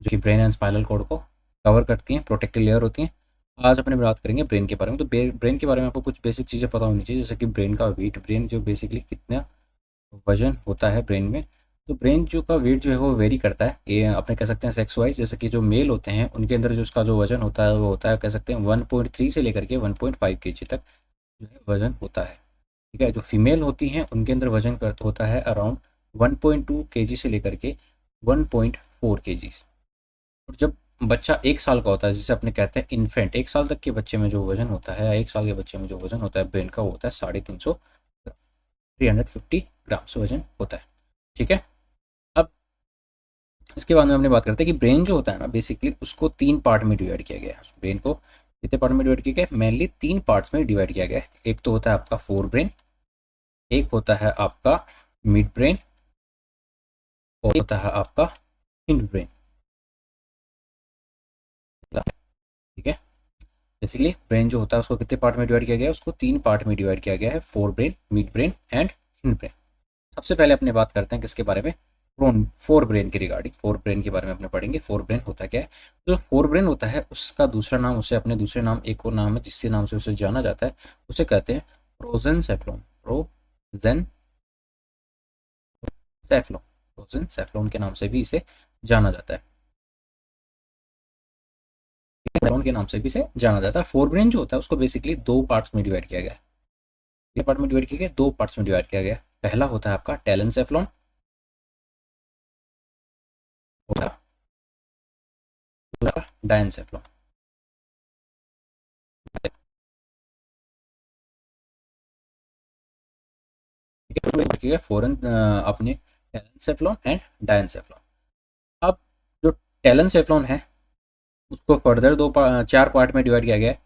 जो कि brain and spinal cord को कवर करती हैं, प्रोटेक्टिव लेयर होती हैं। आज अपने बात करेंगे ब्रेन के बारे में। तो ब्रेन के बारे में आपको कुछ बेसिक चीज़ें पता होनी चाहिए, जैसे कि ब्रेन का वेट, ब्रेन जो बेसिकली कितना वजन होता है ब्रेन में। तो ब्रेन जो का वेट जो है वो वेरी करता है, ये अपने कह सकते हैं सेक्स वाइज। जैसे कि जो मेल होते हैं उनके अंदर जो उसका जो वजन होता है वो होता है, कह सकते हैं 1.3 से लेकर के 1.5 केजी तक जो है वजन होता है। ठीक है, जो फीमेल होती हैं उनके अंदर वजन कर होता है अराउंड 1.2 केजी से लेकर के 1.4 केजी। और जब बच्चा 1 साल का होता है, जिसे अपने कहते हैं इन्फेंट, 1 साल तक के बच्चे में जो वजन होता है, 1 साल के बच्चे में जो वजन होता है ब्रेन का, वो होता है 350 ग्राम, 350 ग्राम से वजन होता है। ठीक है, अब इसके बाद में हमने बात करते हैं कि ब्रेन जो होता है ना, बेसिकली उसको 3 पार्ट में डिवाइड किया गया है। ब्रेन को कितने पार्ट में डिवाइड किया गया है? मेनली 3 पार्ट्स में डिवाइड किया गया है। एक तो होता है आपका फोर ब्रेन, एक होता है आपका मिड ब्रेन, और एक होता है आपका हिंड ब्रेन। ठीक है, बेसिकली ब्रेन जो होता है उसको कितने पार्ट में डिवाइड किया गया है? उसको 3 पार्ट में डिवाइड किया गया है, fore brain, mid brain and hind brain. सबसे पहले अपने बात करते हैं किसके बारे में? फोर ब्रेन के रिगार्डिंग। फोर ब्रेन के बारे में अपने पढ़ेंगे। फोर ब्रेन होता क्या है? जो फोर ब्रेन होता है उसका दूसरा नाम, उसे अपने दूसरे नाम, एक और नाम है जिसके नाम से उसे जाना जाता है, उसे कहते हैं प्रोजेन सेफ्लॉन। प्रोजेन सेफ्लॉन, प्रोजेन सेफ्लॉन के नाम से भी इसे जाना जाता है। सेफ्लॉन के नाम से भी इसे जाना जाता है। फोर ब्रेन जो होता है उसको बेसिकली 2 पार्ट्स में डिवाइड किया गया है। कितने पार्ट में डिवाइड किया गया? 2 पार्ट्स में डिवाइड किया गया है। पहला होता है आपका टैलन सेफ्लॉन, और दूसरा डायन सेफ्लॉन। ठीक है, फोरन अपने टैलन सेफ्लॉन एंड डायन सेफ्लॉन। अब जो टैलन सेफ्लॉन है उसको फर्दर 4 पार्ट में डिवाइड किया गया है।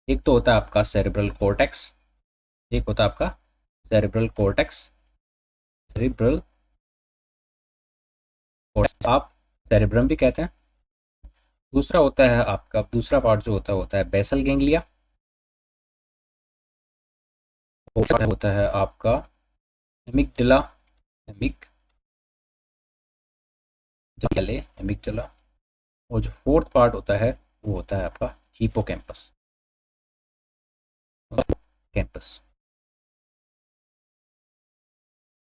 एक तो होता है आपका सेरेब्रल कॉर्टेक्स, एक होता है आपका सेरेब्रल कॉर्टेक्स, सेरेब्रल कॉर्टेक्स आप सेरेब्रम भी कहते हैं। दूसरा होता है आपका, दूसरा पार्ट जो होता है बेसल गेंगलिया, और होता है आपका एमिगडला, एमिगडला। और जो फोर्थ पार्ट होता है वो होता है आपका हिपोकैम्पस, कैंपस।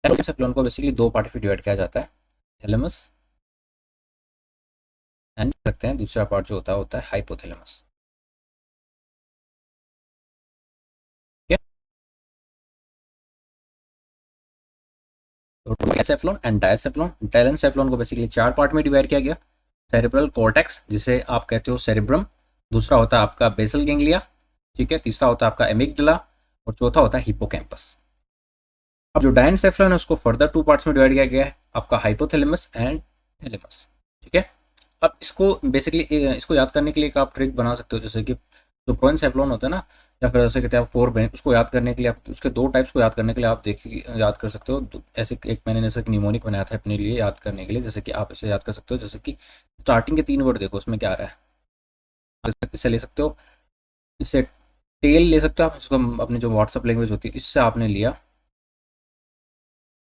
सेफ्लॉन को बेसिकली 2 पार्ट में डिवाइड किया जाता है, थैलेमस एंड रखते हैं दूसरा पार्ट जो होता है हाइपोथैलेमस। तो सेफ्लॉन एंड डायसेफ्लॉन, डायसेफ्लॉन को बेसिकली 4 पार्ट में डिवाइड किया गया। सेरेब्रल कॉर्टेक्स जिसे आप कहते हो सेरेब्रम, दूसरा होता है आपका बेसल गेंगलिया, ठीक है, तीसरा होता है आपका एमिगडला, और चौथा होता है हिपोकैम्पस। अब जो डायसेफ्लॉन है उसको फर्दर 2 पार्ट्स में डिवाइड किया गया है, आपका हाइपोथैलेमस एंड थैलेमस। ठीक है, अब इसको बेसिकली इसको याद करने के लिए एक आप ट्रिक बना सकते हो, जैसे कि जो प्रोएनसेफ्लॉन होता है ना, या फिर जैसे कहते हैं फोर ब्रेन, उसको याद करने के लिए आप उसके 2 टाइप्स को याद करने के लिए आप देखिए, याद कर सकते हो। ऐसे एक मैंने जैसे एक निमोनिक बनाया था अपने लिए याद करने के लिए, जैसे कि आप इसे याद कर सकते हो। जैसे कि स्टार्टिंग के 3 वर्ड देखो उसमें क्या आ रहा है, इससे ले सकते हो, इससे टेल ले सकते हो आप, इसको अपने जो व्हाट्सअप लैंग्वेज होती है इससे आपने लिया,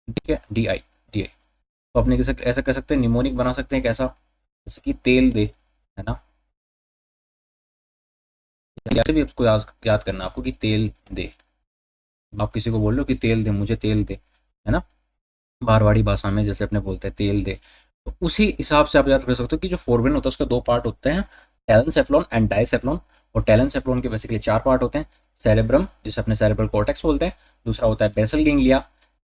ठीक है, डी आई। तो अपने ऐसा कर सकते हैं, निमोनिक बना सकते हैं कैसा, जैसे कि तेल दे, है ना, ऐसे भी उसको याद करना आपको कि तेल दे। आप किसी को बोल रहे हो कि तेल दे, मुझे तेल दे, है ना, मारवाड़ी भाषा में जैसे अपने बोलते हैं तेल दे। तो उसी हिसाब से आप याद कर सकते हो कि जो फोरब्रेन होता है उसके 2 पार्ट होते हैं, टैलेंसेफ्लॉन एंड डाइसेफ्लॉन। और टैलेंसेफ्लॉन के बेसिकली 4 पार्ट होते हैं, सेरेब्रम जिसे अपने सेरेब्रल कॉर्टेक्स बोलते हैं, दूसरा होता है बेसल गेंगलिया,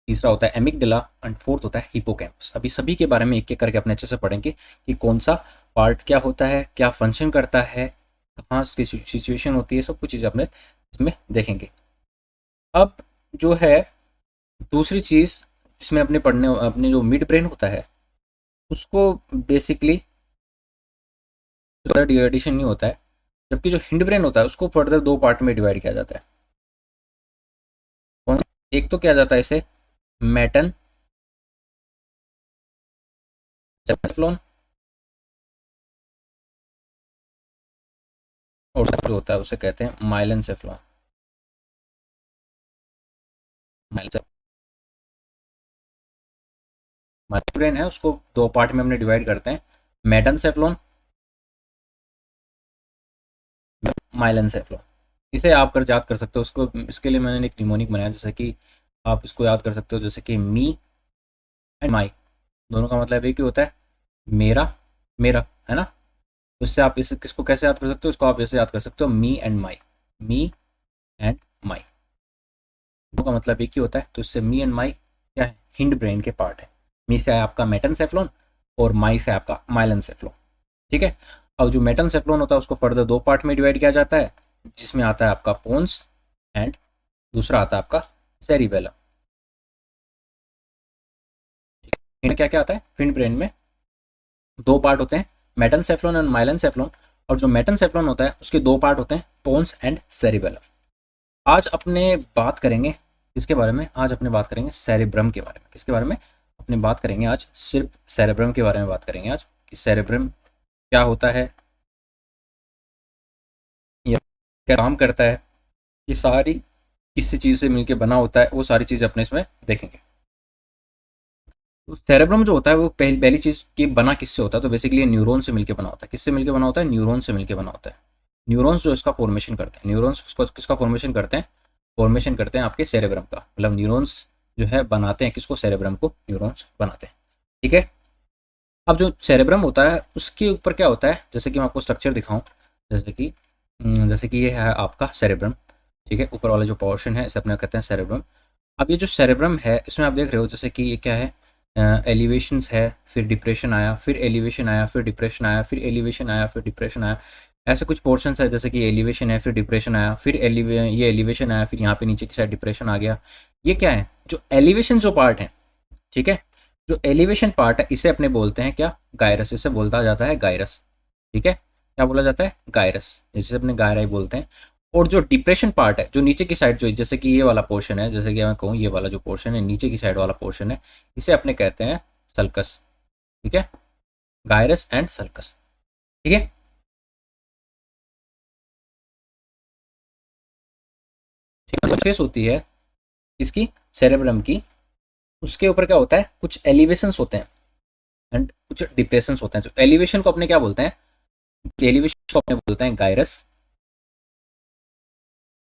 तीसरा होता है एमिगडला, एंड फोर्थ होता है हिपोकैम्पस। अभी सभी के बारे में एक एक करके अपने अच्छे से पढ़ेंगे कि कौन सा पार्ट क्या होता है, क्या फंक्शन करता है, कहाँ इसकी सिचुएशन होती है, सब कुछ चीज़ें अपने इसमें देखेंगे। अब जो है दूसरी चीज़ इसमें अपने पढ़ने, अपने जो मिड ब्रेन होता है उसको बेसिकली फर्दर डिवाइडेशन नहीं होता है, जबकि जो हिंड ब्रेन होता है उसको फर्दर 2 पार्ट में डिवाइड किया जाता है। एक तो किया जाता है इसे मैटन सेफ्लॉन, और जो होता है उसे कहते हैं माइलन सेफ्लॉन। माइलन ब्रेन है उसको 2 पार्ट में हमने डिवाइड करते हैं, मेटनसेफ्लोन, माइलेनसेफ्लोन। इसे आप कर याद कर सकते हो उसको, इसके लिए मैंने एक निमोनिक बनाया, जैसे कि आप इसको याद कर सकते हो जैसे कि मी एंड माई, दोनों का मतलब एक ही होता है, मेरा मेरा, है ना। तो इससे आप इसे किसको कैसे याद कर सकते हो, इसको आप ऐसे याद कर सकते हो, me and my, me and my, दोनों का मतलब एक ही होता है। तो इससे मी एंड माई क्या है, हिंड ब्रेन के पार्ट है। मी से है आपका मेटनसेफ्लोन और माई से आपका माइलेनसेफ्लोन। ठीक है। अब जो मेटनसेफ्लोन होता है उसको फर्दर दो पार्ट में डिवाइड किया जाता है, जिसमें आता है आपका पोन्स एंड दूसरा आता है आपका सेरिबेलम। इनमें क्या क्या आता है, फिंड ब्रेन में दो पार्ट होते हैं, मेटनसेफ्लोन एंड माइलेनसेफ्लोन। और जो मेटनसेफ्लोन होता है उसके दो पार्ट होते हैं, पोन्स एंड सेरिबेलम। आज अपने बात करेंगे किसके बारे में, आज अपने बात करेंगे सेरेब्रम के बारे में। किसके बारे में अपने बात करेंगे आज, सिर्फ सेरेब्रम के बारे में बात करेंगे आज, कि सेरेब्रम क्या होता है, या क्या काम करता है, ये सारी किसी चीज़ से मिलकर बना होता है, वो सारी चीज़ें अपने इसमें देखेंगे। तो सेरेब्रम जो होता है वो पहली चीज़ की बना किससे होता है, तो बेसिकली न्यूरॉन से मिलकर बना होता है। किससे मिलकर बना होता है, न्यूरॉन से मिलकर बना होता है। न्यूरॉन्स जो इसका फॉर्मेशन करते हैं, न्यूरॉन्स उसको किसका फॉर्मेशन करते हैं, फॉर्मेशन करते हैं आपके सेरेब्रम का, मतलब न्यूरॉन्स जो है बनाते हैं किसको, सेरेब्रम को न्यूरॉन्स बनाते हैं। ठीक है। अब जो सेरेब्रम होता है उसके ऊपर क्या होता है, जैसे कि मैं आपको स्ट्रक्चर दिखाऊं, जैसे कि ये है आपका सेरेब्रम। ठीक है, ऊपर वाला जो पोर्शन है इसे अपने कहते हैं सेरेब्रम। अब ये जो सेरेब्रम है इसमें आप देख रहे हो जैसे कि ये क्या है, एलिवेशंस है, फिर डिप्रेशन आया, फिर एलिवेशन आया, फिर डिप्रेशन आया, फिर एलिवेशन आया, फिर डिप्रेशन आया। ऐसे कुछ पोर्शंस है, जैसे कि एलिवेशन है, फिर डिप्रेशन आया, फिर ये एलिवेशन आया, फिर यहाँ पे नीचे की साइड डिप्रेशन आ गया। ये क्या है, जो एलिवेशन जो पार्ट है, ठीक है, जो एलिवेशन पार्ट है इसे अपने बोलते हैं क्या, गायरस। इसे बोलता जाता है गायरस। ठीक है, क्या बोला जाता है, गायरस, जिसे अपने गायरा ही बोलते हैं। और जो डिप्रेशन पार्ट है, जो नीचे की साइड, जो जैसे कि ये वाला पोर्शन है, जैसे कि मैं कहूँ ये वाला जो पोर्शन है, नीचे की साइड वाला पोर्शन है, इसे अपने कहते हैं सल्कस। ठीक है, गायरस एंड सल्कस। ठीक है। फेस होती है इसकी, सेरेब्रम की, उसके ऊपर क्या होता है, कुछ एलिवेशंस होते हैं एंड कुछ डिप्रेशंस होते हैं। जो एलिवेशन को अपने क्या बोलते हैं, एलिवेशन को अपने बोलते हैं गायरस।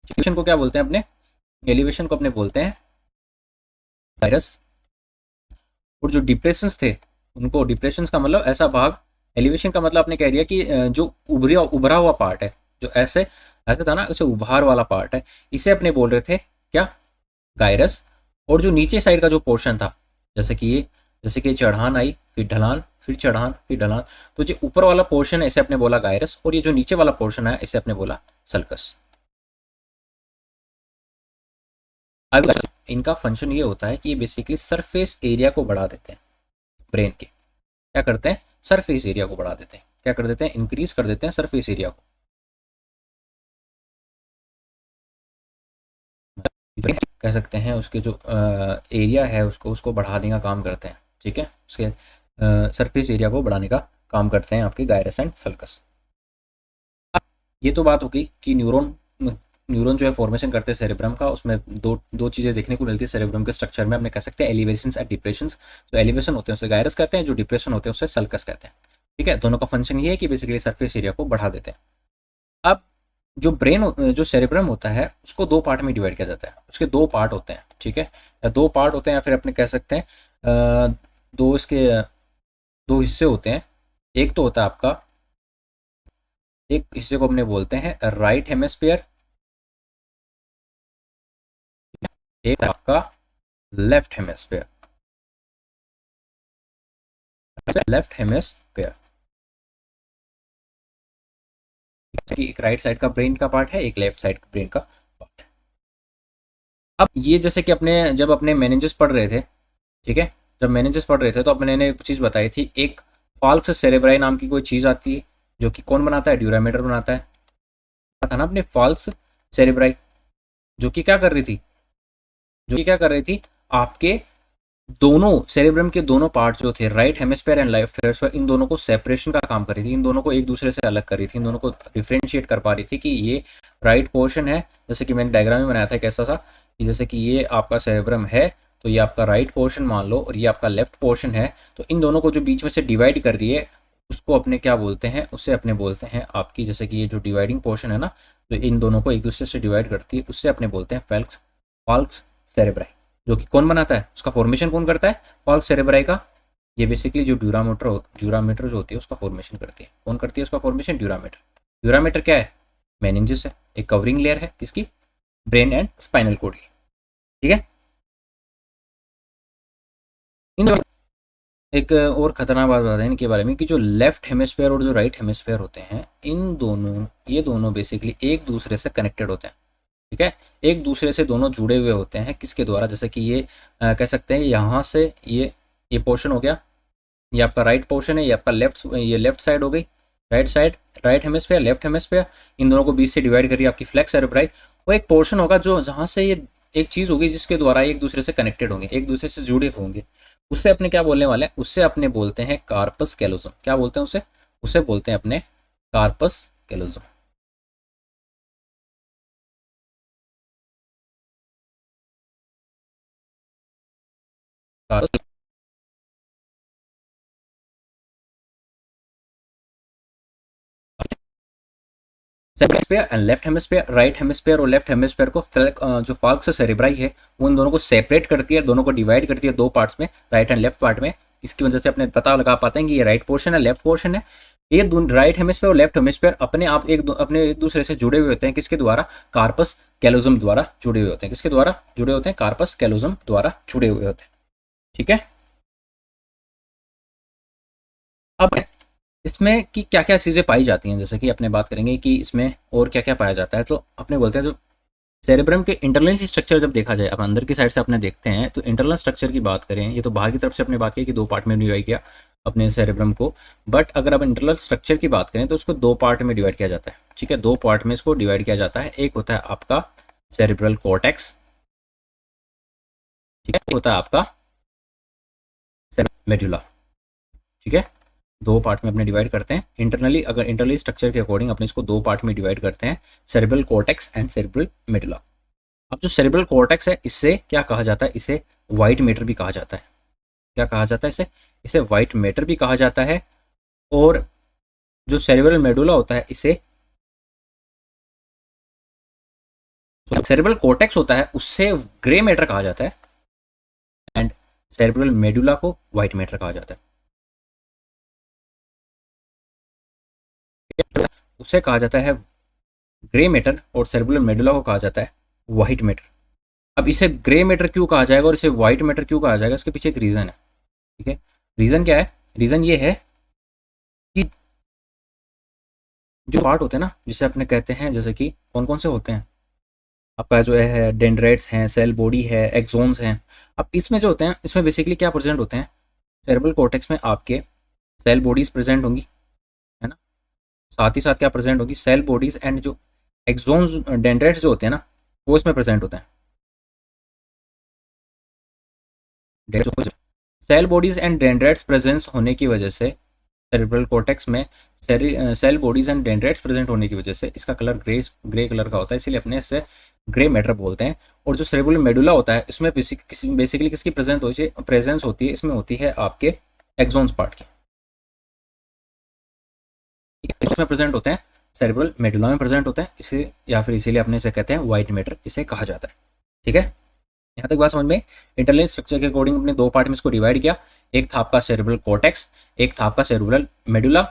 एलिवेशन को क्या बोलते हैं अपने, एलिवेशन को अपने बोलते हैं गायरस। और जो डिप्रेशंस थे उनको, डिप्रेशंस का मतलब ऐसा भाग, एलिवेशन का मतलब आपने कह दिया कि जो उभरा उभरा हुआ पार्ट है, जो ऐसे ऐसे था ना, उसे उभार वाला पार्ट है, इसे अपने बोल रहे थे क्या, गायरस। और जो नीचे साइड का जो पोर्शन था, जैसे कि चढ़ान आई, फिर ढलान, फिर चढ़ान, फिर ढलान, तो जो ऊपर वाला पोर्शन है इसे अपने बोला गायरस, और ये जो नीचे वाला पोर्शन है इसे अपने बोला सल्कस। अब इनका फंक्शन ये होता है कि ये बेसिकली सरफेस एरिया को बढ़ा देते हैं ब्रेन के। क्या करते हैं, सरफेस एरिया को बढ़ा देते हैं, क्या कर देते हैं, इंक्रीज कर देते हैं सरफेस एरिया को। कह सकते हैं उसके जो एरिया है उसको उसको बढ़ाने का काम करते हैं। ठीक है, उसके सरफेस एरिया को बढ़ाने का काम करते हैं आपके गायरस एंड सल्कस। ये तो बात होगी कि न्यूरॉन न्यूरॉन जो है फॉर्मेशन करते हैं सेरेब्रम का, उसमें दो दो चीज़ें देखने को मिलती है सेरेब्रम के स्ट्रक्चर में, अपने कह सकते हैं एलिवेशन एंड डिप्रेशन। जो एलिवेशन होते हैं उसे गायरस कहते हैं, जो डिप्रेशन होते हैं उसे सल्कस कहते हैं। ठीक है, दोनों का फंक्शन ये है कि बेसिकली सरफेस एरिया को बढ़ा देते हैं। अब जो जो सेरेब्रम होता है उसको दो पार्ट में डिवाइड किया जाता है, उसके दो पार्ट होते हैं। ठीक है, या दो पार्ट होते हैं या फिर अपने कह सकते हैं दो इसके दो हिस्से होते हैं। एक तो होता है आपका, एक हिस्से को अपने बोलते हैं राइट हेमिस्फीयर, एक आपका लेफ्ट हेमिस्फीयर। लेफ्ट हेमिस्फीयर एक राइट साइड का ब्रेन का पार्ट है, एक लेफ्ट साइड ब्रेन का पार्ट है। अब ये जैसे कि अपने जब अपने मेनिंजेस पढ़ रहे थे, ठीक है, जब मेनिंजेस पढ़ रहे थे तो अपने ने एक चीज़ बताई थी, एक फाल्क्स सेरेब्राई नाम की कोई चीज़ आती है, जो कि कौन बनाता है, ड्यूरामीटर बनाता है। था ना अपने फाल्क्स सेरेब्राई, जो कि क्या कर रही थी, आपके दोनों सेरेब्रम के दोनों पार्ट जो थे, right hemisphere and left hemisphere, इन दोनों को सेपरेशन का काम कर रही थी, इन दोनों को एक दूसरे से अलग कर रही थी, इन दोनों को डिफ्रेंशिएट कर पा रही थी कि ये राइट पोर्शन है, जैसे कि मैंने डायग्राम में बनाया था कैसा सा, कि जैसे कि ये आपका सेरेब्रम है तो ये आपका राइट पोर्शन मान लो, और ये आपका लेफ्ट पोर्शन है, तो इन दोनों को जो बीच में से डिवाइड कर रही है उसको अपने क्या बोलते हैं, उसे अपने बोलते हैं आपकी, जैसे कि ये जो डिवाइडिंग पोर्शन है ना, जो इन दोनों को एक दूसरे से डिवाइड करती है, उससे अपने बोलते हैं फैल्क्स फाल्क्स सेरेब्राई। जो कि कौन बनाता है, उसका फॉर्मेशन कौन करता है, फाल्क्स सेरेब्राई का। ये बेसिकली जो ड्यूरामीटर जो होती है उसका फॉर्मेशन करती है। कौन करती है उसका फॉर्मेशन, ड्यूरामीटर। ड्यूरामीटर क्या है, मेनिंजेस है, एक कवरिंग लेयर है किसकी, ब्रेन एंड स्पाइनल कोड की। ठीक है। इन एक और खतरनाक बात बता दें इनके बारे में कि जो लेफ्ट हेमिस्फेयर और जो राइट हेमिस्फेयर होते हैं, इन दोनों ये दोनों बेसिकली एक दूसरे से कनेक्टेड होते हैं। ठीक है, एक दूसरे से दोनों जुड़े हुए होते हैं किसके द्वारा, जैसे कि ये कह सकते हैं यहाँ से ये पोर्शन हो गया, ये आपका राइट पोर्शन है, ये आपका ये लेफ्ट साइड हो गई, right side, right hemisphere, left hemisphere, इन दोनों को बीच से डिवाइड करिए आपकी फ्लैक्स सेरेब्राई। वो एक पोर्शन होगा जो जहाँ से ये एक चीज़ होगी जिसके द्वारा एक दूसरे से कनेक्टेड होंगे, एक दूसरे से जुड़े होंगे, उससे अपने क्या बोलने वाले हैं, उससे अपने बोलते हैं कार्पस कैलोजम। क्या बोलते हैं उसे, उसे बोलते हैं अपने corpus callosum. Hemisphere and left hemisphere, right hemisphere और लेफ्ट हेमिस्फेयर को जो फाल्क्स सेरेब्राई है वो इन दोनों को सेपरेट करती है, दोनों को डिवाइड करती है दो पार्ट्स में, राइट एंड लेफ्ट पार्ट में। इसकी वजह से अपने पता लगा पाते हैं कि ये राइट पोर्शन है, लेफ्ट पोर्शन है। ये राइट हेमिस्फेयर और लेफ्ट हेमिस्फेयर अपने आप अपने एक दूसरे से जुड़े हुए होते हैं किसके द्वारा, कार्पस कैलोजम द्वारा जुड़े हुए होते हैं। किसके द्वारा जुड़े होते हैं, कार्पस कैलोजम द्वारा जुड़े हुए होते हैं। ठीक है। अब इसमें कि क्या क्या चीज़ें पाई जाती हैं, जैसे कि अपने बात करेंगे कि इसमें और क्या क्या पाया जाता है। तो अपने बोलते हैं जो सेरेब्रम के इंटरनल स्ट्रक्चर जब देखा जाए, अब अंदर की साइड से अपने देखते हैं तो इंटरनल स्ट्रक्चर की बात करें, ये तो बाहर की तरफ से अपने बात की कि दो पार्ट में डिवाइड किया अपने सेरेब्रम को, बट अगर अब इंटरनल स्ट्रक्चर की बात करें तो उसको दो पार्ट में डिवाइड किया जाता है। ठीक है, दो पार्ट में इसको डिवाइड किया जाता है। एक होता है आपका सेरेब्रल कॉर्टेक्स, ठीक है, होता है आपका मेडुला। ठीक है, दो पार्ट में अपने डिवाइड करते हैं इंटरनली। अगर इंटरनली स्ट्रक्चर के अकॉर्डिंग अपने इसको दो पार्ट में डिवाइड करते हैं, cerebral cortex and cerebral medulla. अब जो सेरेब्रल कॉर्टेक्स है इससे क्या कहा जाता है, इसे वाइट मैटर भी कहा जाता है। क्या कहा जाता है इसे, इसे वाइट मैटर भी कहा जाता है। और जो सेरेब्रल मेडुला होता है इसे, सेरेब्रल कॉर्टेक्स होता है उससे ग्रे मैटर कहा जाता है, एंड सेरेब्रल मेडुला को वाइट मैटर कहा जाता है। उसे कहा जाता है ग्रे मैटर और सेरेब्रल मेडुला को कहा जाता है वाइट मैटर। अब इसे ग्रे मैटर क्यों कहा जाएगा और इसे वाइट मैटर क्यों कहा जाएगा, इसके पीछे एक रीज़न है। ठीक है, रीज़न क्या है, रीज़न ये है कि जो पार्ट होते हैं ना, जिसे अपने कहते हैं, जैसे कि कौन कौन से होते हैं, आपका जो है डेंड्राइट्स हैं, सेल बॉडी है, एक्सोन्स हैं। अब इसमें जो होते हैं, इसमें बेसिकली क्या प्रेजेंट होते हैं, सेरेब्रल कॉर्टेक्स में आपके सेल बॉडीज प्रेजेंट होंगी, है ना, साथ ही साथ क्या प्रेजेंट होगी, सेल बॉडीज एंड जो एक्सोन्स डेंड्राइट्स जो होते हैं ना, वो इसमें प्रेजेंट होते हैं। Cell bodies and dendrites presence होने की वजह से सेरेब्रल कॉर्टेक्स में cell bodies and dendrites present होने की वजह से इसका कलर ग्रे कलर का होता है, इसीलिए अपने इससे ग्रे मैटर बोलते हैं। और जो सेरेब्रल मेडुला होता है इसमें बेसिकली किसकी प्रेजेंस होती है, इसमें होती है आपके एक्सोन्स पार्ट की। इसमें प्रेजेंट होते हैं, सेरेब्रल मेडुला में प्रेजेंट होते हैं, इसे या फिर इसीलिए अपने इसे कहते हैं व्हाइट मैटर, इसे कहा जाता है। ठीक है, यहाँ तक बात समझ में। इंटरनल स्ट्रक्चर के अकॉर्डिंग अपने दो पार्ट में इसको डिवाइड किया, एक था आपका सेरेब्रल कॉर्टेक्स, एक था आपका सेरेब्रल मेडुला।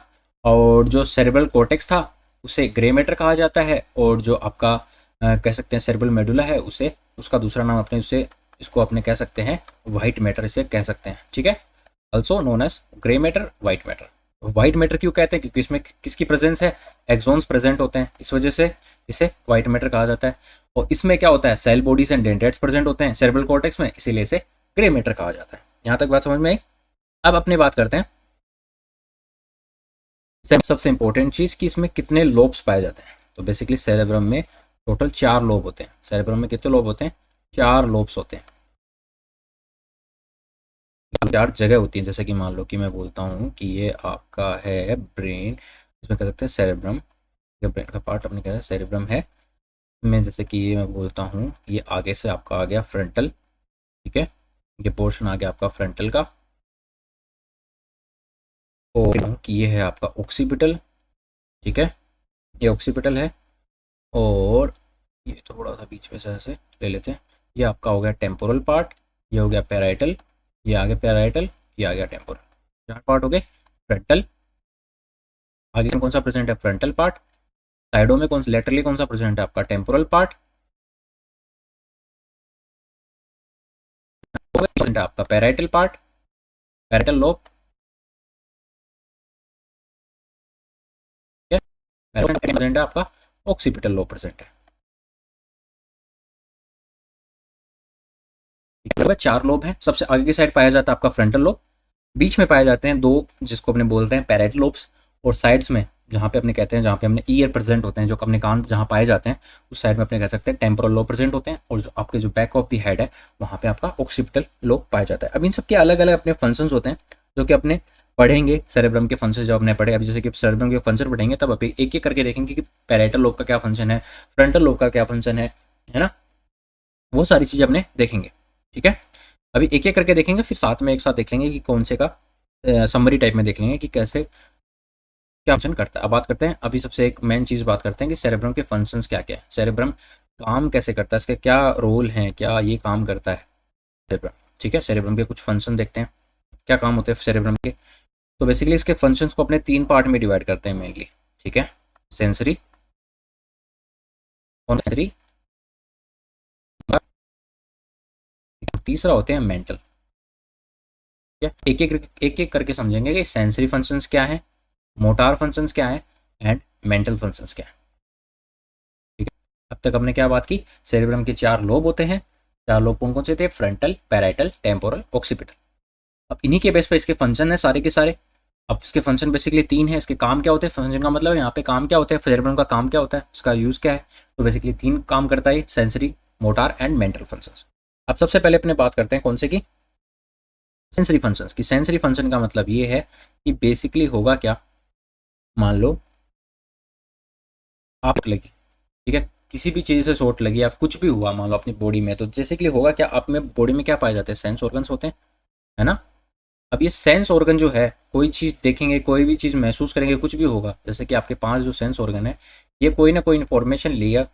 और जो सेरेब्रल कॉर्टेक्स था उसे ग्रे मैटर कहा जाता है, और जो आपका कह सकते हैं सेरेब्रल मेडुला है उसे, उसका दूसरा नाम अपने उसे, इसको अपने कह सकते हैं वाइट मैटर, इसे कह सकते हैं। ठीक है, also known as grey matter, white matter. White matter क्यों कहते हैं, क्योंकि इसमें किसकी प्रेजेंस है, एक्सोन्स प्रेजेंट होते हैं, इस वजह से इसे वाइट मैटर कहा जाता है। और इसमें क्या होता है, cell bodies and dendrites present होते हैं सेरेब्रल कॉर्टेक्स में, इसीलिए इसे ग्रे मैटर कहा जाता है। यहाँ तक बात समझ में आई। अब अपने बात करते हैं सबसे इंपॉर्टेंट चीज़ कि इसमें कितने लोब्स पाए जाते हैं। तो बेसिकली सेरेब्रम में टोटल 4 लोब होते हैं। सेरेब्रम में कितने लोब होते हैं, 4 लोब्स होते हैं, 4 जगह होती हैं। जैसे कि मान लो कि मैं बोलता हूँ कि ये आपका है ब्रेन, इसमें कह सकते हैं सेरेब्रम, ये ब्रेन का पार्ट अपने कहते हैं सेरेब्रम है। मैं जैसे कि ये मैं बोलता हूँ, ये आगे से आपका आ गया फ्रंटल, ठीक है, ये पोर्शन आ गया आपका फ्रंटल का। और कि ये है आपका ऑक्सीपिटल, ठीक है, ये ऑक्सीपिटल है। और ये थोड़ा सा बीच में से ऐसे ले लेते हैं, ये आपका हो गया टेम्पोरल पार्ट, ये हो गया पैराइटल, ये आ गया पैराइटल, ये आ गया टेम्पोरल। 4 पार्ट हो गए। फ्रंटल, आगे में कौन सा प्रेजेंट है? Frontal part. साइडों में कौन सा, लेटरली कौन सा प्रेजेंट है? आपका टेम्पोरल पार्ट। प्रेजेंट है आपका पैराइटल पार्ट, पैराइटल लोब, ठीक है। प्रेजेंट है आपका ऑक्सीपिटल लोब प्रेजेंट है। ठीक है, 4 लोब हैं। सबसे आगे की साइड पाया जाता है आपका फ्रंटल लोब, बीच में पाए जाते हैं 2 जिसको अपने बोलते हैं पैराइटल लोब्स, और साइड्स में जहाँ पे अपने कहते हैं, जहाँ पे अपने ईयर प्रेजेंट होते हैं, जो अपने कान जहाँ पाए जाते हैं, उस साइड में अपने कह सकते हैं टेम्पोरल लोब प्रेजेंट होते हैं, और जो आपके जो बैक ऑफ द हेड है वहाँ पे आपका ऑक्सीपिटल लोब पाया जाता है। अब इन सब के अलग अलग अपने फंक्शंस होते हैं जो कि अपने पढ़ेंगे सेरेब्रम के फंक्शन जब अपने पढ़े। अभी जैसे कि सेरेब्रम के फंक्शन पढ़ेंगे तब अभी एक एक करके देखेंगे कि पैराइटल लोब का क्या फंक्शन है, फ्रंटल लोब का क्या फंक्शन है ना, वो सारी चीज़ें अपने देखेंगे। ठीक है, अभी एक एक करके देखेंगे, फिर साथ में एक साथ देख लेंगे कि कौन से का समरी टाइप में देख लेंगे कि कैसे क्या फंक्शन करता है। अब बात करते हैं, अभी सबसे एक मेन चीज़ बात करते हैं कि सेरेब्रम के फंक्शंस क्या क्या है, सेरेब्रम काम कैसे करता है, इसके क्या रोल हैं, क्या ये काम करता है सेरेब्रम। ठीक है, सेरेब्रम के कुछ फंक्शन देखते हैं, क्या काम होते हैं सेरेब्रम के। तो बेसिकली इसके फंक्शंस को अपने 3 पार्ट में डिवाइड करते हैं मेनली। ठीक है, सेंसरी, और सेंसरी, तीसरा होते हैं मेंटल। एक एक करके समझेंगे कि सेंसरी फंक्शंस क्या है, मोटार फंक्शंस क्या है, एंड मेंटल फंक्शंस क्या है। ठीक है, अब तक हमने क्या बात की, सेरेब्रम के 4 लोब होते हैं। 4 लोब कौन कौन से थे? Frontal, parietal, temporal, occipital. अब इन्हीं के बेस पर इसके फंक्शन है सारे के सारे। अब इसके फंक्शन बेसिकली 3 है। इसके काम क्या होते हैं? फंक्शन का मतलब यहाँ पे काम क्या होता है, सेरेब्रम का काम क्या होता है, उसका यूज़ क्या है। तो बेसिकली 3 काम करता है, sensory, motor and mental functions. अब सबसे पहले अपने बात करते हैं कौन से की, सेंसरी फंक्शंस की। सेंसरी फंक्शन का मतलब ये है कि बेसिकली होगा क्या, मान लो आप लगी, ठीक है, किसी भी चीज़ से चोट लगी या कुछ भी हुआ मान लो अपनी बॉडी में, तो जैसे कि होगा क्या, आप में बॉडी में क्या पाए जाते हैं? सेंस ऑर्गन्स होते हैं, है ना। अब ये सेंस ऑर्गन जो है, कोई चीज़ देखेंगे, कोई भी चीज़ महसूस करेंगे, कुछ भी होगा, जैसे कि आपके 5 जो सेंस ऑर्गन है, ये कोई ना कोई इन्फॉर्मेशन लिया,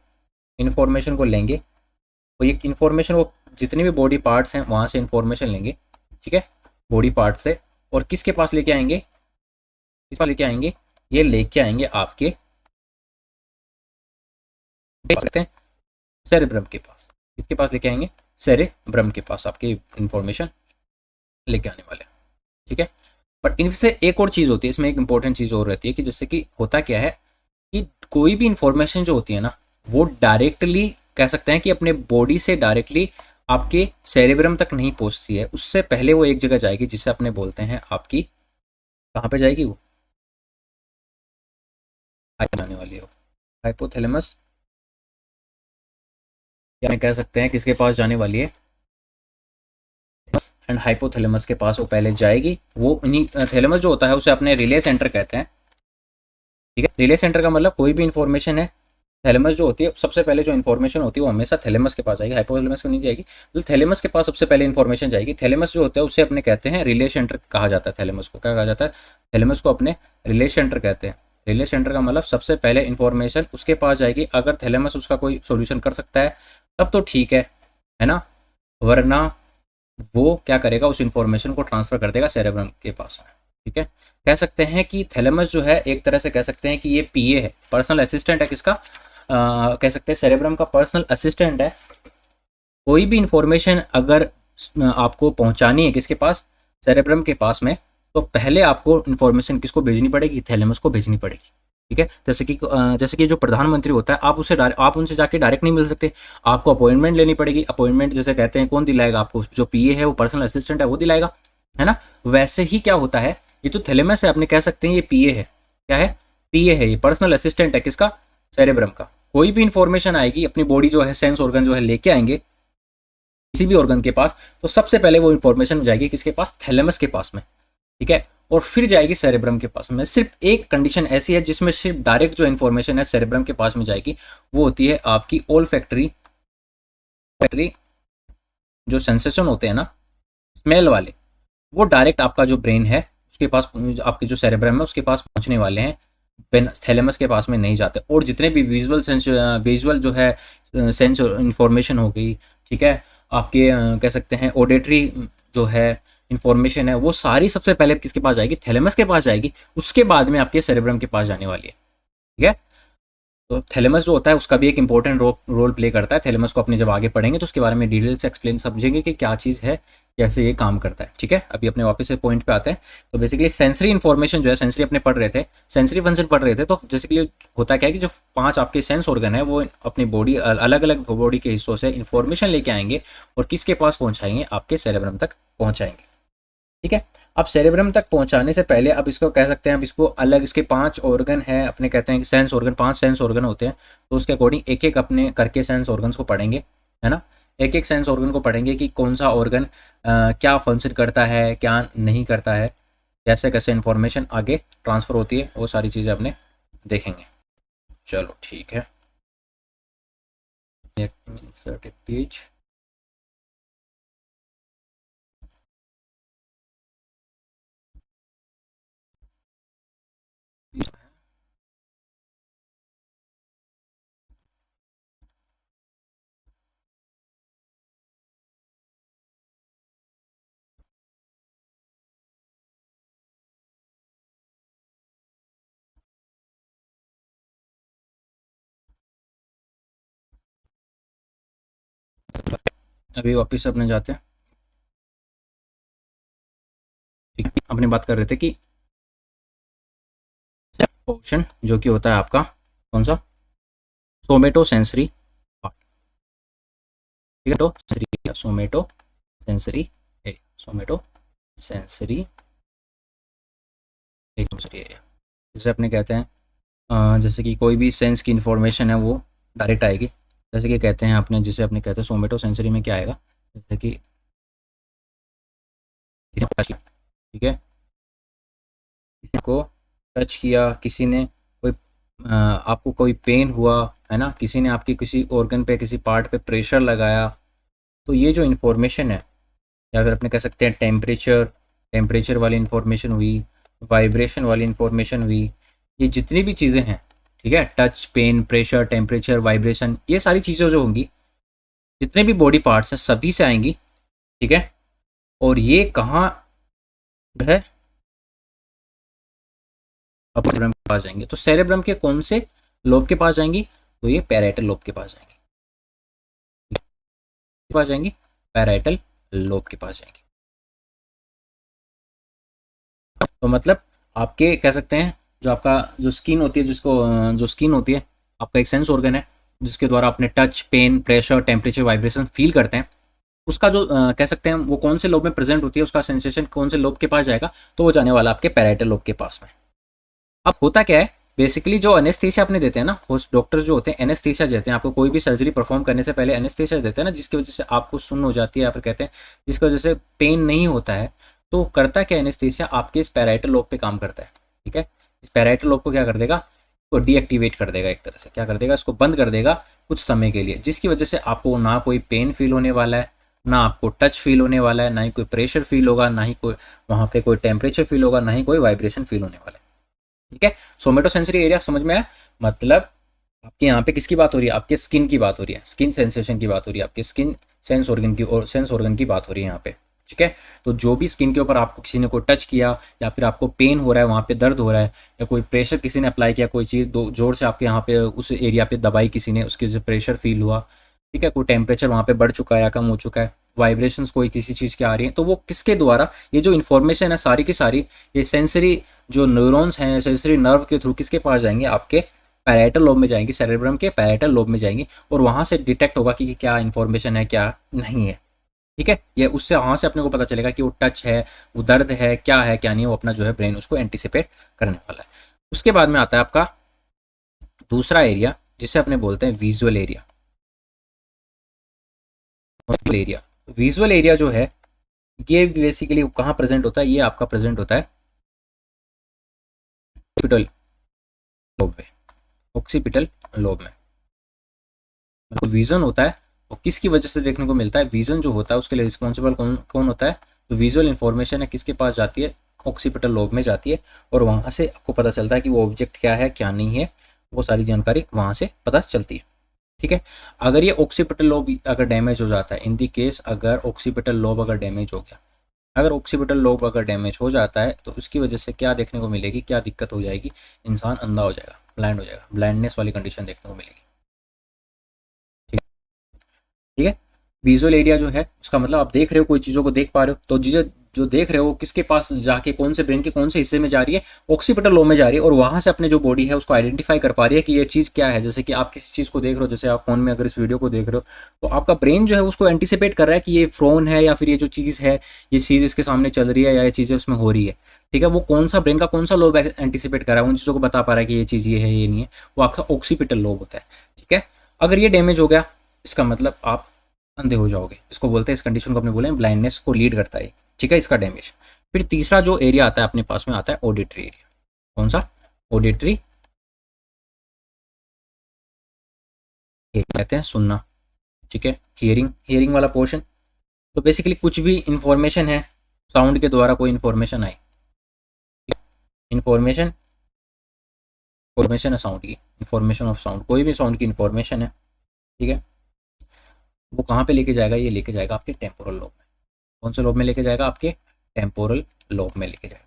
इन्फॉर्मेशन को लेंगे, और ये इन्फॉर्मेशन वो जितने भी बॉडी पार्ट्स हैं वहाँ से इन्फॉर्मेशन लेंगे, ठीक है, बॉडी पार्ट से, और किसके पास लेके आएंगे, किस पास लेके आएंगे, ये लेके आएंगे आपके देख सकते हैं सेरेब्रम के पास। किसके पास लेके आएंगे? सेरेब्रम के पास आपकी इंफॉर्मेशन लेके आने वाले हैं। ठीक है, बट इनसे एक और चीज़ होती है, इसमें एक इंपॉर्टेंट चीज़ और रहती है कि जैसे कि होता क्या है कि कोई भी इंफॉर्मेशन जो होती है ना, वो डायरेक्टली कह सकते हैं कि अपने बॉडी से डायरेक्टली आपके सेरेब्रम तक नहीं पहुंचती है, उससे पहले वो एक जगह जाएगी जिसे अपने बोलते हैं आपकी, कहाँ पे जाएगी वो, जाने वाली है हाइपोथैलेमस, या कह सकते हैं किसके पास जाने वाली है, एंड हाइपोथैलेमस के पास वो पहले जाएगी। वो इन्हीं थैलेमस जो होता है उसे अपने रिले सेंटर कहते हैं। ठीक है, रिले सेंटर का मतलब कोई भी इंफॉर्मेशन है, थैलेमस जो होती है सबसे पहले जो इन्फॉर्मेशन होती है वो हमेशा थैलेमस के पास जाएगी, हाइपोथैलेमस को नहीं जाएगी। तो थैलेमस के पास सबसे पहले इन्फॉर्मेशन जाएगी। थैलेमस जो होता है उसे अपने कहते हैं रिले सेंटर कहा जाता है। थैलेमस को क्या कहा जाता है? थैलेमस को अपने रिले सेंटर कहते हैं। रिले सेंटर का मतलब सबसे पहले इन्फॉर्मेशन उसके पास जाएगी। अगर थैलेमस उसका कोई सोल्यूशन कर सकता है तब तो ठीक है ना, वरना वो क्या करेगा, उस इंफॉर्मेशन को ट्रांसफर कर देगा सेरेब्रम के पास में। ठीक है, कह सकते हैं कि थैलेमस जो है एक तरह से कह सकते हैं कि ये पीए है, पर्सनल असिस्टेंट है किसका, कह सकते हैं सेरेब्रम का पर्सनल असिस्टेंट है। कोई भी इंफॉर्मेशन अगर आपको पहुंचानी है किसके पास, सेरेब्रम के पास में, तो पहले आपको इन्फॉर्मेशन किसको भेजनी पड़ेगी, थैलेमस को भेजनी पड़ेगी। ठीक है, जैसे कि जो प्रधानमंत्री होता है, आप उनसे जाके डायरेक्ट नहीं मिल सकते, आपको अपॉइंटमेंट लेनी पड़ेगी। अपॉइंटमेंट जैसे कहते हैं कौन दिलाएगा आपको, जो पीए है, वो पर्सनल असिस्टेंट है, वो दिलाएगा, है ना। वैसे ही क्या होता है, ये तो थैलेमस है, अपने कह सकते हैं ये पीए है। क्या है? पीए है, ये पर्सनल असिस्टेंट है किसका, सेरेब्रम का। कोई भी इंफॉर्मेशन आएगी, अपनी बॉडी जो है, सेंस ऑर्गन जो है लेके आएंगे किसी भी ऑर्गन के पास, तो सबसे पहले वो इंफॉर्मेशन जाएगी किसके पास, थैलेमस के पास में। ठीक है, और फिर जाएगी सेरेब्रम के पास में। सिर्फ एक कंडीशन ऐसी है जिसमें सिर्फ डायरेक्ट जो इन्फॉर्मेशन है सेरेब्रम के पास में जाएगी, वो होती है आपकी ओल फैक्ट्री जो सेंसेशन होते हैं ना, स्मेल वाले, वो डायरेक्ट आपका जो ब्रेन है उसके पास, आपके जो सेरेब्रम है उसके पास पहुंचने वाले हैं, थैलेमस के पास में नहीं जाते। और जितने भी विजुअल जो है सेंस इंफॉर्मेशन हो गई, ठीक है, आपके कह सकते हैं ऑडिटरी जो है इंफॉर्मेशन है, वो सारी सबसे पहले किसके पास जाएगी, थैलेमस के पास जाएगी, उसके बाद में आपके सेरेब्रम के पास जाने वाली है। ठीक है, तो थैलेमस जो होता है उसका भी एक इंपॉर्टेंट रोल प्ले करता है। थैलेमस को अपने जब आगे पढ़ेंगे तो उसके बारे में डिटेल से एक्सप्लेन समझेंगे कि क्या चीज़ है, कैसे ये काम करता है। ठीक है, अभी अपने वापस से पॉइंट पे आते हैं। तो बेसिकली सेंसरी इन्फॉर्मेशन जो है, सेंसरी अपने पढ़ रहे थे, सेंसरी फंक्शन पढ़ रहे थे। तो बेसिकली होता क्या है कि जो 5 आपके सेंस ऑर्गन है वो अपनी बॉडी, अलग अलग बॉडी के हिस्सों से इन्फॉर्मेशन लेके आएंगे और किसके पास पहुंचाएंगे, आपके सेरेब्रम तक पहुंचाएंगे। ठीक है, अब सेरेब्रम तक पहुंचाने से पहले अब इसको कह सकते हैं, अब इसको अलग, इसके 5 ऑर्गन है अपने, कहते हैं कि सेंस ऑर्गन, 5 सेंस ऑर्गन होते हैं। तो उसके अकॉर्डिंग एक एक अपने करके सेंस ऑर्गन्स को पढ़ेंगे, है ना। एक एक सेंस ऑर्गन को पढ़ेंगे कि कौन सा ऑर्गन क्या फंक्शन करता है, क्या नहीं करता है, कैसे कैसे इंफॉर्मेशन आगे ट्रांसफ़र होती है, वो सारी चीज़ें अपने देखेंगे। चलो ठीक है, इंसर्ट ए पेज। अभी वापस अपने जाते हैं। ठीक है, अपने बात कर रहे थे कि पोर्शन जो कि होता है आपका कौन सा, सोमेटो सेंसरी पार्ट। ठीक है, तो somato sensory area, somato sensory area, जैसे अपने कहते हैं जैसे कि कोई भी सेंस की इंफॉर्मेशन है वो डायरेक्ट आएगी। जैसे कि कहते हैं अपने, जिसे अपने कहते हैं सोमेटो सेंसरी में क्या आएगा, जैसे कि ठीक है, किसी को टच किया, किसी ने कोई आपको कोई पेन हुआ, है ना, किसी ने आपकी किसी ऑर्गन पे, किसी पार्ट पे प्रेशर लगाया, तो ये जो इन्फॉर्मेशन है, या फिर अपने कह सकते हैं टेम्परेचर वाली इन्फॉर्मेशन हुई, वाइब्रेशन वाली इन्फॉर्मेशन हुई, ये जितनी भी चीज़ें हैं, ठीक है, touch, pain, pressure, temperature, vibration, ये सारी चीज़ें जो होंगी, जितने भी बॉडी पार्ट्स हैं सभी से आएंगी। ठीक है, और ये कहाँ है, अपर सेरेब्रम के पास जाएंगे। तो सेरेब्रम के कौन से लोब के पास जाएंगी, तो ये पैराइटल लोब के पास जाएंगी, के पास जाएंगी, पैराइटल लोब के पास जाएंगी। तो मतलब आपके कह सकते हैं जो आपका जो स्किन होती है, जिसको जो स्किन होती है आपका एक सेंस ऑर्गन है, जिसके द्वारा अपने touch, pain, pressure, temperature, vibration feel करते हैं, उसका जो कह सकते हैं वो कौन से लोब में प्रेजेंट होती है, उसका सेंसेशन कौन से लोब के पास जाएगा, तो वो जाने वाला आपके पैराइटल लोब के पास में। अब होता क्या है, बेसिकली जो एनेस्थीसिया अपने देते हैं ना, वो डॉक्टर जो होते हैं एनेस्थीसिया देते हैं आपको, कोई भी सर्जरी परफॉर्म करने से पहले एनेस्थीसिया देते हैं ना, जिसकी वजह से आपको सुन्न हो जाती है, या फिर कहते हैं जिसकी वजह से पेन नहीं होता है। तो करता क्या एनेस्थीसिया, आपके इस पैराइटल लोब पे काम करता है। ठीक है, इस पैराइटल लोब को क्या कर देगा, को डीएक्टिवेट कर देगा, एक तरह से क्या कर देगा, इसको बंद कर देगा कुछ समय के लिए, जिसकी वजह से आपको ना कोई पेन फील होने वाला है, ना आपको टच फील होने वाला है, ना ही कोई प्रेशर फील होगा, ना ही कोई वहाँ पे कोई टेम्परेचर फील होगा, ना ही कोई वाइब्रेशन फील होने वाला है। ठीक है, सोमेटो सेंसरी एरिया समझ में आया, मतलब आपके यहाँ पे किसकी बात हो रही है, आपके स्किन की बात हो रही है, स्किन सेंसेशन की बात हो रही है, आपके स्किन सेंस ऑर्गन की, और सेंस ऑर्गन की बात हो रही है यहाँ पे। ठीक है, तो जो भी स्किन के ऊपर आपको किसी ने कोई टच किया, या फिर आपको पेन हो रहा है, वहाँ पे दर्द हो रहा है, या कोई प्रेशर किसी ने अप्लाई किया, कोई चीज़ दो जोर से आपके यहाँ पे उस एरिया पे दबाई किसी ने, उसके जो प्रेशर फील हुआ, ठीक है, कोई टेम्परेचर वहाँ पे बढ़ चुका है या कम हो चुका है, वाइब्रेशंस कोई किसी चीज़ की आ रही है, तो वो किसके द्वारा, ये जो इन्फॉर्मेशन है सारी की सारी, ये सेंसरी जो न्यूरॉन्स हैं, सेंसरी नर्व के थ्रू किसके पास जाएंगे, आपके पैराइटल लोब में जाएंगी, सेरेब्रम के पैराइटल लोब में जाएंगी, और वहाँ से डिटेक्ट होगा कि क्या इन्फॉर्मेशन है, क्या नहीं है। ठीक है, ये उससे वहाँ से अपने को पता चलेगा कि वो टच है, वो दर्द है, क्या है क्या नहीं, वो अपना जो है ब्रेन उसको एंटिसिपेट करने वाला है। उसके बाद में आता है आपका दूसरा एरिया, जिसे अपने बोलते हैं visual area. Area, visual area जो है ये बेसिकली कहाँ प्रेजेंट होता है, ये आपका प्रेजेंट होता है ऑक्सीपिटल लोब में, ऑक्सीपिटल लोब में। तो विजन होता है, और किसकी वजह से देखने को मिलता है, विजन जो होता है उसके लिए रिस्पॉन्सिबल कौन कौन होता है, तो विजुअल इंफॉर्मेशन है किसके पास जाती है, ऑक्सीपिटल लोब में जाती है और वहाँ से आपको पता चलता है कि वो ऑब्जेक्ट क्या है क्या नहीं है, वो सारी जानकारी वहाँ से पता चलती है। ठीक है, अगर ये ऑक्सीपिटल लोब अगर डैमेज हो जाता है, इन दी केस अगर ऑक्सीपिटल लोब अगर डैमेज हो गया, अगर ऑक्सीपिटल लोब अगर डैमेज हो जाता है तो उसकी वजह से क्या देखने को मिलेगी, क्या दिक्कत हो जाएगी, इंसान अंधा हो जाएगा, ब्लाइंड हो जाएगा, ब्लाइंडनेस वाली कंडीशन देखने को मिलेगी। ठीक है, विजुअल एरिया जो है उसका मतलब आप देख रहे हो, कोई चीज़ों को देख पा रहे हो, तो चीज़ें जो देख रहे हो किसके पास जाके, कौन से ब्रेन के कौन से हिस्से में जा रही है, ऑक्सीपिटल लोब में जा रही है, और वहां से अपने जो बॉडी है उसको आइडेंटिफाई कर पा रही है कि ये चीज़ क्या है। जैसे कि आप किसी चीज़ को देख रहे हो, जैसे आप फोन में अगर इस वीडियो को देख रहे हो, तो आपका ब्रेन जो है उसको एंटिसिपेट कर रहा है कि ये फोन है या फिर ये जो चीज़ है, ये चीज़ इसके सामने चल रही है या ये चीज़ें उसमें हो रही है। ठीक है, वो कौन सा ब्रेन का कौन सा लोब एंटिसिपेट कर रहा है, उन चीज़ों को बता पा रहा है कि ये चीज़ ये है ये नहीं है, वो आपका ऑक्सीपिटल लोब होता है। ठीक है, अगर ये डैमेज हो गया इसका मतलब आप अंधे हो जाओगे, इसको बोलते हैं, इस कंडीशन को अपने बोले ब्लाइंडनेस को लीड करता है। ठीक है, इसका डैमेज। फिर तीसरा जो एरिया आता है अपने पास में आता है ऑडिटरी एरिया। कौन सा? ऑडिटरी एरिया कहते हैं सुनना। ठीक है, हियरिंग, हियरिंग वाला पोर्शन। तो बेसिकली कुछ भी इंफॉर्मेशन है, साउंड के द्वारा कोई इंफॉर्मेशन आई, इंफॉर्मेशन, इंफॉर्मेशन है साउंड की, इंफॉर्मेशन ऑफ साउंड, कोई भी साउंड की इंफॉर्मेशन है। ठीक है, वो कहाँ पे लेके जाएगा, ये लेके जाएगा आपके टेम्पोरल लोब में। कौन से लोब में लेके जाएगा? आपके टेम्पोरल लोब में लेके जाएगा।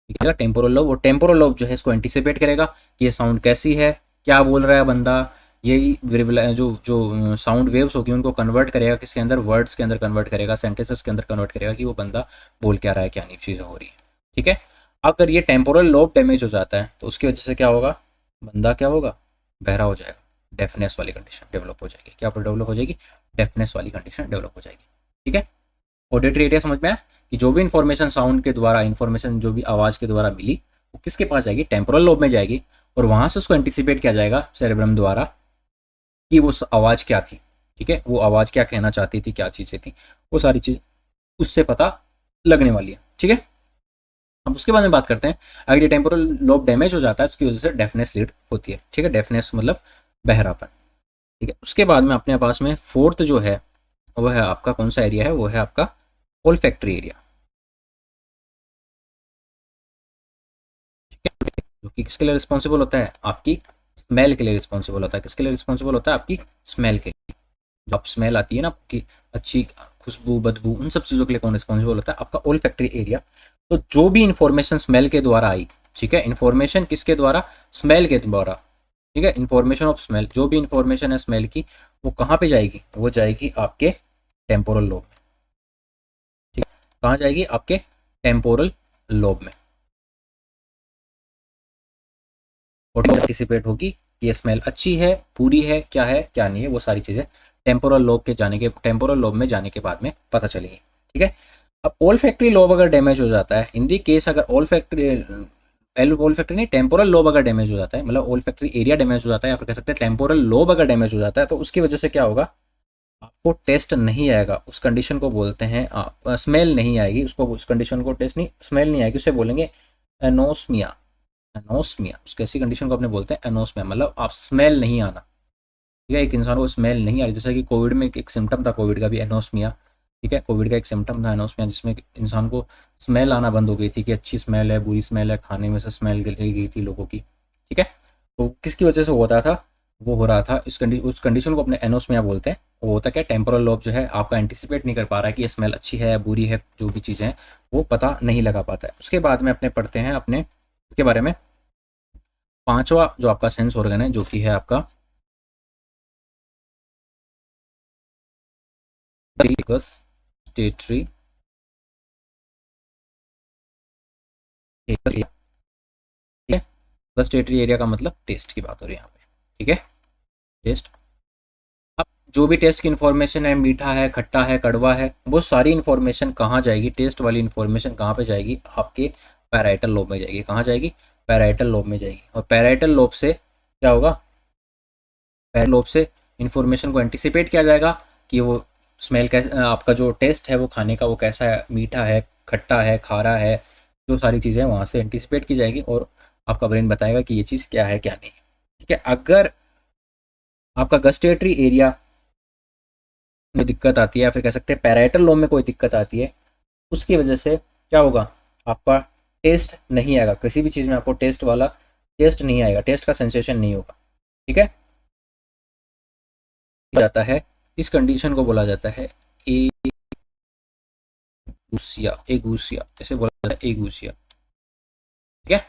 ठीक है, टेम्पोरल लोब, और टेम्पोरल लोब जो है इसको एंटिसिपेट करेगा कि ये साउंड कैसी है, क्या बोल रहा है बंदा, यही जो जो साउंड वेव्स होगी उनको कन्वर्ट करेगा किसके अंदर, वर्ड्स के अंदर कन्वर्ट करेगा, सेंटेंसेस के अंदर कन्वर्ट करेगा कि वो बंदा बोल क्या रहा है, क्या नहीं चीज़ें हो रही है। ठीक है, अगर ये टेम्पोरल लोब डैमेज हो जाता है तो उसकी वजह से क्या होगा, बंदा क्या होगा, बहरा हो जाएगा, डेफनेस वाली कंडीशन डेवलप हो जाएगी। क्या डेवलप हो जाएगी? डेफनेस वाली कंडीशन डेवलप हो जाएगी। ठीक है, ऑडिटरी एरिया समझ में आया कि जो भी इंफॉर्मेशन साउंड के द्वारा, इंफॉर्मेशन जो भी आवाज़ के द्वारा मिली वो किसके पास जाएगी, टेम्पोरल लोब में जाएगी, और वहां से उसको एंटिसिपेट किया जाएगा सेरेब्रम द्वारा कि वो आवाज़ क्या थी। ठीक है, वो आवाज़ क्या कहना चाहती थी, क्या चीज़ें थी, वो सारी चीज़ उससे पता लगने वाली है। ठीक है, अब उसके बाद में बात करते हैं, अगर ये टेम्पोरल लोब डैमेज हो जाता है उसकी वजह से डेफनेस लीड होती है। ठीक है, डेफनेस मतलब बहरापन। ठीक है, उसके बाद में अपने पास में फोर्थ जो है वो है आपका कौन सा एरिया है, वो है आपका ओल्फैक्टरी एरिया। जो कि किसके लिए रिस्पॉन्सिबल होता है, आपकी स्मेल के लिए रिस्पॉन्सिबल होता है। किसके लिए रिस्पॉन्सिबल होता है? आपकी स्मेल के लिए। जो आप स्मेल आती है ना आपकी, अच्छी खुशबू, बदबू, उन सब चीज़ों के लिए कौन रिस्पॉन्सिबल होता है? आपका ओल्फैक्टरी एरिया। तो जो भी इंफॉर्मेशन स्मेल के द्वारा आई, ठीक है, इंफॉर्मेशन किसके द्वारा, स्मेल के द्वारा। ठीक है, इंफॉर्मेशन ऑफ स्मेल, जो भी इंफॉर्मेशन है स्मेल की, वो कहाँ पे जाएगी, वो जाएगी आपके टेम्पोरल लोब में। ठीक है, कहाँ जाएगी? आपके टेम्पोरल लोब में। और पार्टिसिपेट होगी कि ये स्मेल अच्छी है, पूरी है, क्या है क्या नहीं है, वो सारी चीज़ें टेम्पोरल लोब में जाने के बाद में पता चलेगी। ठीक है, अब ओल्फैक्टरी लोब अगर डैमेज हो जाता है, इन दी केस अगर ओल्फैक्टरी नहीं, टेम्पोरल लोब अगर डैमेज हो जाता है, मतलब ओल्फैक्टरी एरिया डैमेज हो जाता है, या फिर कह सकते हैं टेम्पोरल लोब अगर डैमेज हो जाता है, तो उसकी वजह से क्या होगा, आपको टेस्ट नहीं आएगा। उस कंडीशन को बोलते हैं स्मेल नहीं आएगी, उसको, उस कंडीशन को टेस्ट नहीं, स्मेल नहीं आएगी, उसे बोलेंगे एनोस्मिया। एनोस्मिया, उसके ऐसी कंडीशन को अपने बोलते हैं एनोस्मिया, मतलब आप स्मेल नहीं आना। ठीक है, एक इंसान को स्मेल नहीं आ रही, जैसा कि कोविड में एक सिम्टम था, कोविड का भी एनोस्मिया। ठीक है, कोविड का एक सिम्टम था एनोस्मिया, जिसमें इंसान को स्मेल आना बंद हो गई थी कि अच्छी स्मेल है, बुरी स्मेल है, खाने में से स्मेल चली गई थी लोगों की। ठीक है, तो किसकी वजह से होता था, वो हो रहा था उस कंडीशन को अपने एनोस्मिया बोलते हैं। वो होता क्या, टेम्पोरल लोब जो है आपका एंटिसिपेट नहीं कर पा रहा है कि ये स्मेल अच्छी है बुरी है, जो भी चीज़ें हैं वो पता नहीं लगा पाता है। उसके बाद में अपने पढ़ते हैं अपने इसके बारे में, पांचवा जो आपका सेंस ऑर्गन है जो कि है आपका गस्टेटरी एरिया। ठीक है, गस्टेटरी एरिया का मतलब टेस्ट की बात हो रही है यहाँ पे। ठीक है, टेस्ट। अब जो भी टेस्ट की इन्फॉर्मेशन है, मीठा है, खट्टा है, कड़वा है, वो सारी इन्फॉर्मेशन कहाँ जाएगी, टेस्ट वाली इन्फॉर्मेशन कहाँ पे जाएगी, आपके पैराइटल लोब में जाएगी। कहाँ जाएगी? पैराइटल लोब में जाएगी। और पैराइटल लोब से क्या होगा, पैराइटल लोब से इन्फॉर्मेशन को एंटिसिपेट किया जाएगा कि वो स्मेल कैसा, आपका जो टेस्ट है वो खाने का वो कैसा है, मीठा है, खट्टा है, खारा है, जो सारी चीज़ें वहाँ से एंटिसिपेट की जाएगी और आपका ब्रेन बताएगा कि ये चीज़ क्या है क्या नहीं। ठीक है, अगर आपका गस्टेटरी एरिया में दिक्कत आती है, या फिर कह सकते हैं पैराइटल लोब में कोई दिक्कत आती है, उसकी वजह से क्या होगा, आपका टेस्ट नहीं आएगा, किसी भी चीज़ में आपको टेस्ट वाला टेस्ट नहीं आएगा, टेस्ट का सेंसेशन नहीं होगा। ठीक है, जाता है, इस कंडीशन को बोला जाता है एगुसिया, एगुसिया ऐसे बोला जाता है, एगुसिया। ठीक है,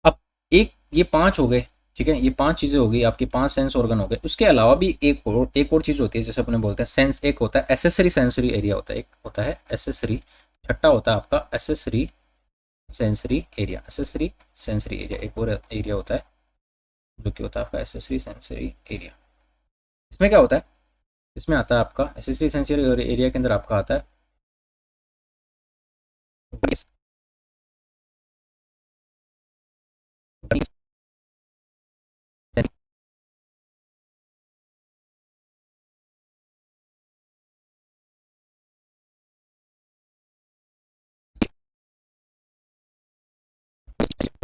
अब एक ये पांच हो गए, ठीक है, ये पांच चीज़ें हो गई, आपके पांच सेंस ऑर्गन हो गए। उसके अलावा भी एक और चीज़ होती है, जैसे अपने बोलते हैं सेंस, एक होता है एसेसरी सेंसरी एरिया होता है, एक होता है एसेसरी, छठा होता है आपका accessory sensory area, accessory sensory area, एक और एरिया होता है जो कि होता है आपका एसेसरी सेंसरी एरिया। इसमें क्या होता है, इसमें आता है आपका एसेसरी सेंसरी एरिया के अंदर आपका आता है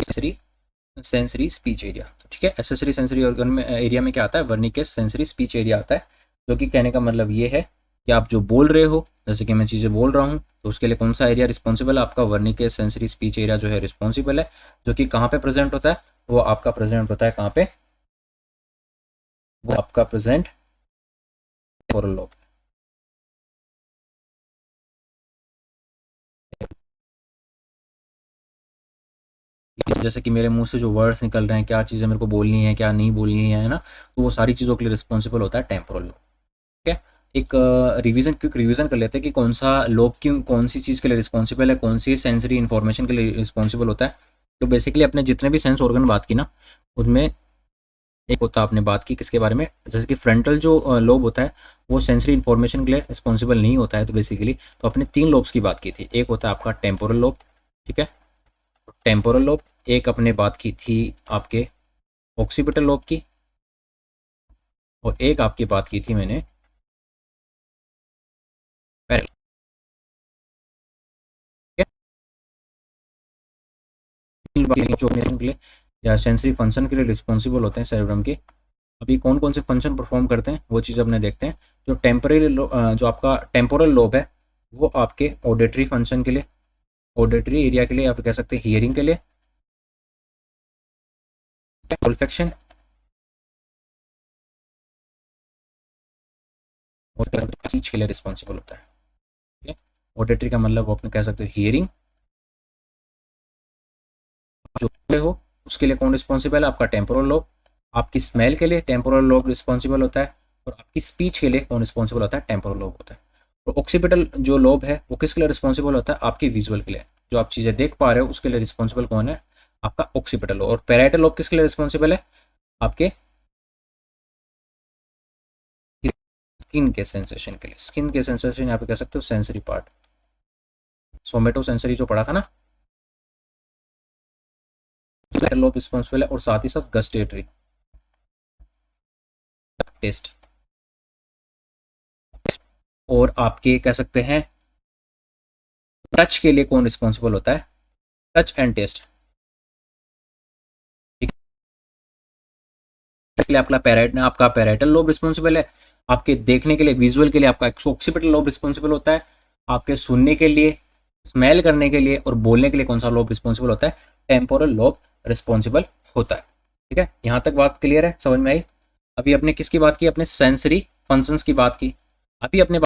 सेंसरी सेंसरी स्पीच एरिया। ठीक है, एसेसरी सेंसरी ऑर्गन में एरिया में क्या आता है, वर्निकेस सेंसरी स्पीच एरिया आता है, जो कि कहने का मतलब ये है कि आप जो बोल रहे हो, जैसे कि मैं चीज़ें बोल रहा हूँ, तो उसके लिए कौन सा एरिया रिस्पॉन्सिबल है, आपका वर्निकेस सेंसरी स्पीच एरिया जो है रिस्पॉन्सिबल है, जो कि कहाँ पे प्रेजेंट होता है, वो आपका प्रेजेंट होता है कहाँ पे, वो आपका प्रेजेंट टेम्पोरल लोब। जैसे कि मेरे मुंह से जो वर्ड्स निकल रहे हैं, क्या चीज़ें मेरे को बोलनी है, क्या नहीं बोलनी है ना, तो वो सारी चीज़ों के लिए रिस्पॉन्सिबल होता है टेम्पोरल लोब। ठीक है, एक रिवीजन, क्विक रिवीजन कर लेते हैं कि कौन सा लोब की कौन सी चीज़ के लिए रिस्पॉन्सिबल है, कौन सी सेंसरी इन्फॉर्मेशन के लिए रिस्पॉन्सिबल होता है। तो बेसिकली अपने जितने भी सेंस ऑर्गन बात की ना, उसमें एक होता है, आपने बात की किसके बारे में, जैसे कि फ्रंटल जो लोब होता है वो सेंसरी इन्फॉर्मेशन के लिए रिस्पॉन्सिबल नहीं होता है। तो बेसिकली तो अपने तीन लोब्स की बात की थी, एक होता है आपका टेम्पोरल लोब, ठीक है, टेम्पोरल लोब, एक अपने बात की थी आपके ऑक्सीपिटल लोब की, और एक आपकी बात की थी मैंने पैरेलल। जो के लिए या सेंसरी फंक्शन के लिए रिस्पॉन्सिबल होते हैं सेरेब्रम के। अभी कौन कौन से फंक्शन परफॉर्म करते हैं वो चीज़ अपने देखते हैं। जो टेम्पररी जो आपका टेम्पोरल लोब है वो आपके ऑडिटरी फंक्शन के लिए, ऑडिटरी एरिया के लिए, आप कह सकते हैं हियरिंग के लिए, ओल्फैक्शन और स्पीच के लिए रिस्पॉन्सिबल होता है। ठीक है, ऑडिटरी का मतलब वो अपने कह सकते हो हियरिंग, जो हो उसके लिए कौन रिस्पॉन्सिबल है, आपका टेम्पोरल लोब। आपकी स्मेल के लिए टेम्पोरल लोब रिस्पॉन्सिबल होता है, और आपकी स्पीच के लिए कौन रिस्पॉन्सिबल होता है, टेम्पोरल लोब होता है। तो ऑक्सीपिटल जो लोब है वो किसके लिए रिस्पॉन्सिबल होता है, आपकी विजुअल के लिए, जो आप चीज़ें देख पा रहे हो उसके लिए रिस्पॉन्सिबल कौन है, आपका ऑक्सीपिटल लोब। और पैराइटल लोब किसके लिए रिस्पॉन्सिबल है, आपके स्किन के सेंसेशन के लिए। स्किन के सेंसेशन यहाँ पे कह सकते हो सेंसरी पार्ट, सोमेटो सेंसरी जो पढ़ा था ना, लोब रिस्पॉन्सिबल है, और साथ ही साथ गस्टेटरी टेस्ट, और आपके कह सकते हैं टच के लिए कौन रिस्पॉन्सिबल होता है, टच एंड टेस्ट। इसलिए आपका पैराइटल लोब रिस्पॉन्सिबल है, आपके देखने के लिए विजुअल के लिए आपका ऑक्सीपिटल लोब रिस्पॉन्सिबल होता है, आपके सुनने के लिए, स्मेल करने के लिए और बोलने के लिए कौन सा लोब रिस्पॉन्सिबल होता है, टेम्पोरल लोब रिस्पॉन्सिबल होता है। ठीक है, यहाँ तक बात क्लियर है, समझ में आई। अभी अपने किसकी बात की, अपने सेंसरी फंक्शंस की बात की। अभी अपने